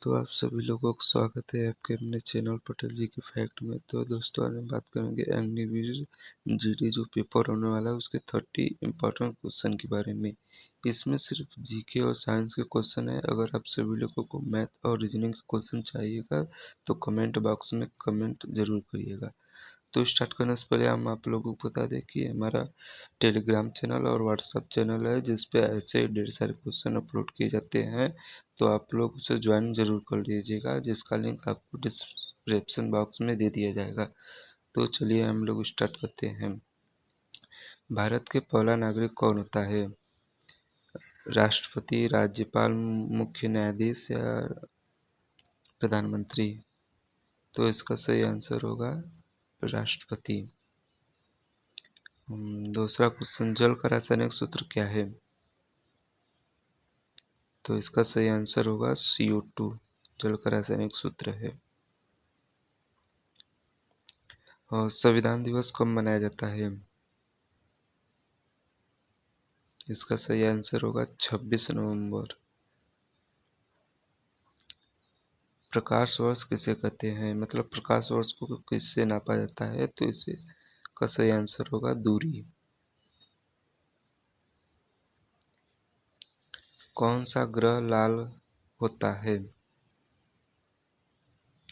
दोस्तों, आप सभी लोगों का स्वागत है आपके अपने चैनल पटेल जी के फैक्ट में। तो दोस्तों, आज हम बात करेंगे अग्निवीर जीडी जो पेपर होने वाला है उसके 30 इम्पोर्टेंट क्वेश्चन के बारे में। इसमें सिर्फ जीके और साइंस के क्वेश्चन है। अगर आप सभी लोगों को मैथ और रीजनिंग के क्वेश्चन चाहिएगा तो कमेंट बॉक्स में कमेंट जरूर करिएगा। तो स्टार्ट करने से पहले हम आप लोगों को बता दें कि हमारा टेलीग्राम चैनल और व्हाट्सएप चैनल है जिस पे ऐसे ढेर सारे क्वेश्चन अपलोड किए जाते हैं। तो आप लोग उसे ज्वाइन जरूर कर लीजिएगा, जिसका लिंक आपको डिस्क्रिप्शन बॉक्स में दे दिया जाएगा। तो चलिए हम लोग स्टार्ट करते हैं। भारत के पहला नागरिक कौन होता है? राष्ट्रपति, राज्यपाल, मुख्य न्यायाधीश या प्रधानमंत्री? तो इसका सही आंसर होगा राष्ट्रपति। दूसरा क्वेश्चन, जल का रासायनिक सूत्र क्या है? तो इसका सही आंसर होगा CO2। जल का रासायनिक सूत्र है। और संविधान दिवस कब मनाया जाता है? इसका सही आंसर होगा 26 नवंबर। प्रकाश वर्ष किसे कहते हैं? मतलब प्रकाश वर्ष को किससे नापा जाता है? तो इसे का सही आंसर होगा दूरी। कौन सा ग्रह लाल होता है?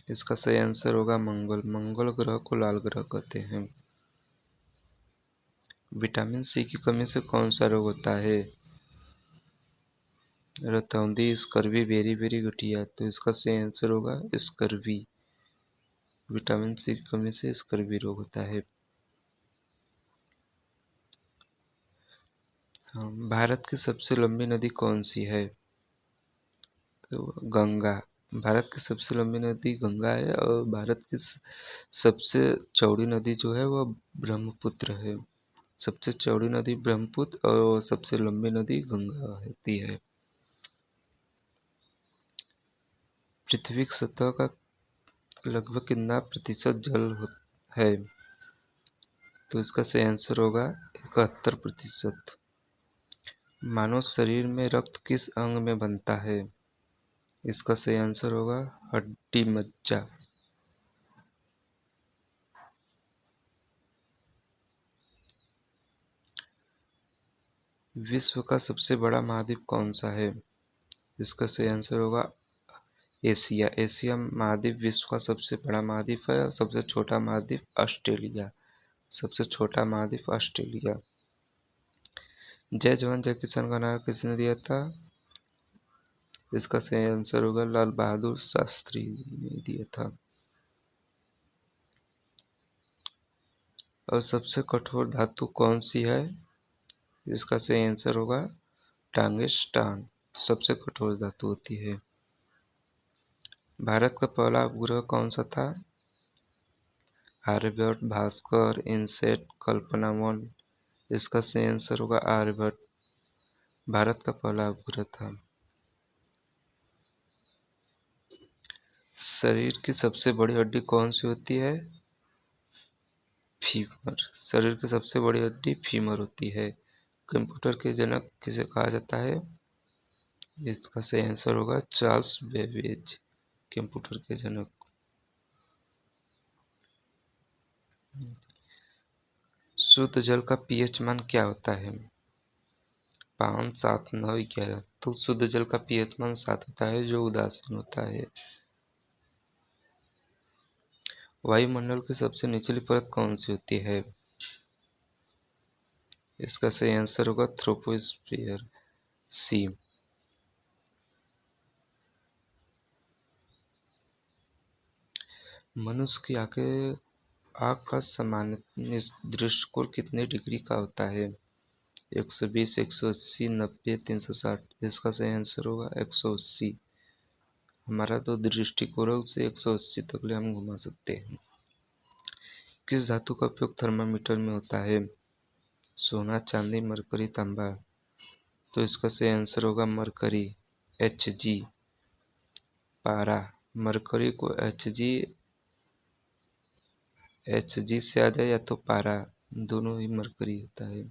इसका सही आंसर होगा मंगल। मंगल ग्रह को लाल ग्रह कहते हैं। विटामिन सी की कमी से कौन सा रोग होता है? रतौंधी, स्कर्वी, बेरी गठिया? तो इसका सही आंसर होगा स्कर्वी। विटामिन सी की कमी से स्कर्वी रोग होता है। भारत की सबसे लंबी नदी कौन सी है? तो गंगा। भारत की सबसे लंबी नदी गंगा है और भारत की सबसे चौड़ी नदी जो है वह ब्रह्मपुत्र है। सबसे चौड़ी नदी ब्रह्मपुत्र और सबसे लंबी नदी गंगा होती है। पृथ्वी की सतह का लगभग कितना प्रतिशत जल है? तो इसका सही आंसर होगा 71%। मानव शरीर में रक्त किस अंग में बनता है? इसका सही आंसर होगा हड्डी मज्जा। विश्व का सबसे बड़ा महाद्वीप कौन सा है? इसका सही आंसर होगा एशिया। एशिया महाद्वीप विश्व का सबसे बड़ा महाद्वीप है और सबसे छोटा महाद्वीप ऑस्ट्रेलिया। सबसे छोटा महाद्वीप ऑस्ट्रेलिया। जय जवान जय किसान का नारा किसने दिया था? इसका सही आंसर होगा लाल बहादुर शास्त्री ने दिया था। और सबसे कठोर धातु कौन सी है? इसका सही आंसर होगा टंगस्टन। सबसे कठोर धातु होती है। भारत का पहला उपग्रह कौन सा था? आर्यभट्ट, भास्कर, इनसैट, कल्पना 1? इसका सही आंसर होगा आर्यभट्ट। भारत का पहला उपग्रह था। शरीर की सबसे बड़ी हड्डी कौन सी होती है? फीमर। शरीर की सबसे बड़ी हड्डी फीमर होती है। कंप्यूटर के जनक किसे कहा जाता है? इसका सही आंसर होगा चार्ल्स बेबेज। कंप्यूटर के जनक। शुद्ध जल का पीएच मान क्या होता है? 5, 7, 9, 11? तो शुद्ध जल का पीएच मान 7 होता है जो उदासीन होता है। वायुमंडल की सबसे निचली परत कौन सी होती है? इसका सही आंसर होगा ट्रोपोस्फियर, सी। मनुष्य की आँख का सामान्य दृष्टिकोण कितने डिग्री का होता है? 120, 180, 90, 360? इसका सही आंसर होगा 180। हमारा तो दृष्टिकोण है उसे 180 तक ले हम घुमा सकते हैं। किस धातु का उपयोग थर्मामीटर में होता है? सोना, चांदी, मरकरी, तांबा? तो इसका सही आंसर होगा मरकरी, Hg। पारा। मरकरी को Hg से आ जाए या तो पारा, दोनों ही मरकरी होता है।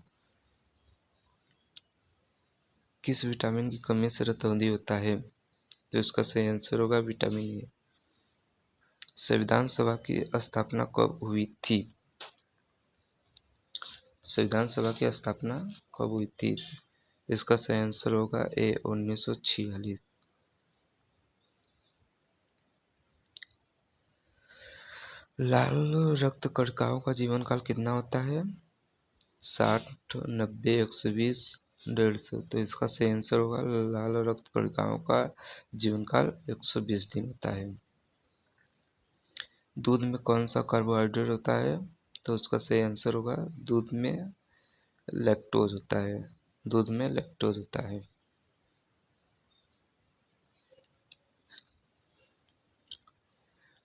किस विटामिन की कमी से रतौंधी होता है? तो इसका सही आंसर होगा विटामिन ए। संविधान सभा की स्थापना कब हुई थी? संविधान सभा की स्थापना कब हुई थी? इसका सही आंसर होगा ए 1946। लाल रक्त कणिकाओं का जीवन काल कितना होता है? 60, 90, 120, 150। तो इसका सही आंसर होगा लाल रक्त कणिकाओं का जीवन काल 120 दिन होता है। दूध में कौन सा कार्बोहाइड्रेट होता है? तो उसका सही आंसर होगा दूध में लैक्टोज होता है। दूध में लैक्टोज होता है।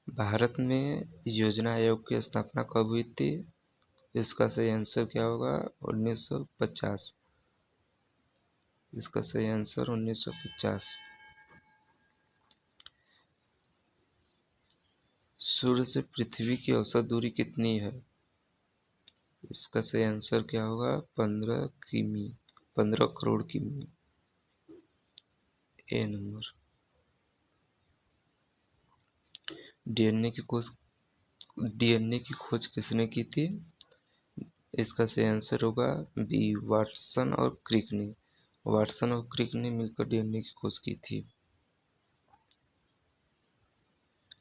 भारत में योजना आयोग की स्थापना कब हुई थी? इसका सही आंसर क्या होगा? 1950। इसका सही आंसर 1950। सूर्य से पृथ्वी की औसत दूरी कितनी है? इसका सही आंसर क्या होगा? 15 किमी, 15 करोड़ किमी। ए नंबर। डीएनए की खोज डीएनए की खोज किसने की थी? इसका सही आंसर होगा बी, वाटसन और क्रिक ने। वाटसन और क्रिक ने मिलकर डीएनए की खोज की थी।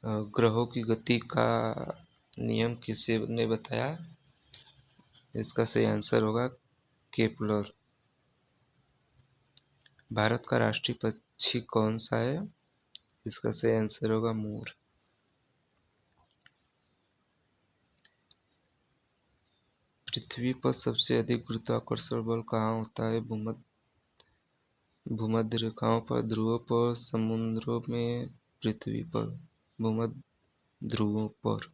ग्रहों की गति का नियम किसे ने बताया? इसका सही आंसर होगा केपलर। भारत का राष्ट्रीय पक्षी कौन सा है? इसका सही आंसर होगा मोर। पृथ्वी पर सबसे अधिक गुरुत्वाकर्षण बल कहाँ होता है? भूमध्य रेखाओं पर, ध्रुवों पर, समुद्रों में, पृथ्वी पर। भूमध्य ध्रुवों पर।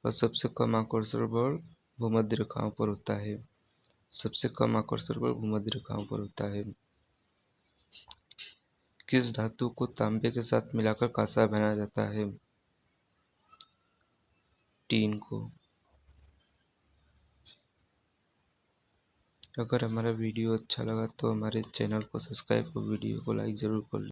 और सबसे कम आकर्षण बल भूमध्य रेखाओं पर होता है। सबसे कम आकर्षण बल भूमध्य रेखाओं पर होता है। किस धातु को तांबे के साथ मिलाकर कांसा बनाया जाता है? टीन को। अगर हमारा वीडियो अच्छा लगा तो हमारे चैनल को सब्सक्राइब और वीडियो को लाइक ज़रूर कर लें।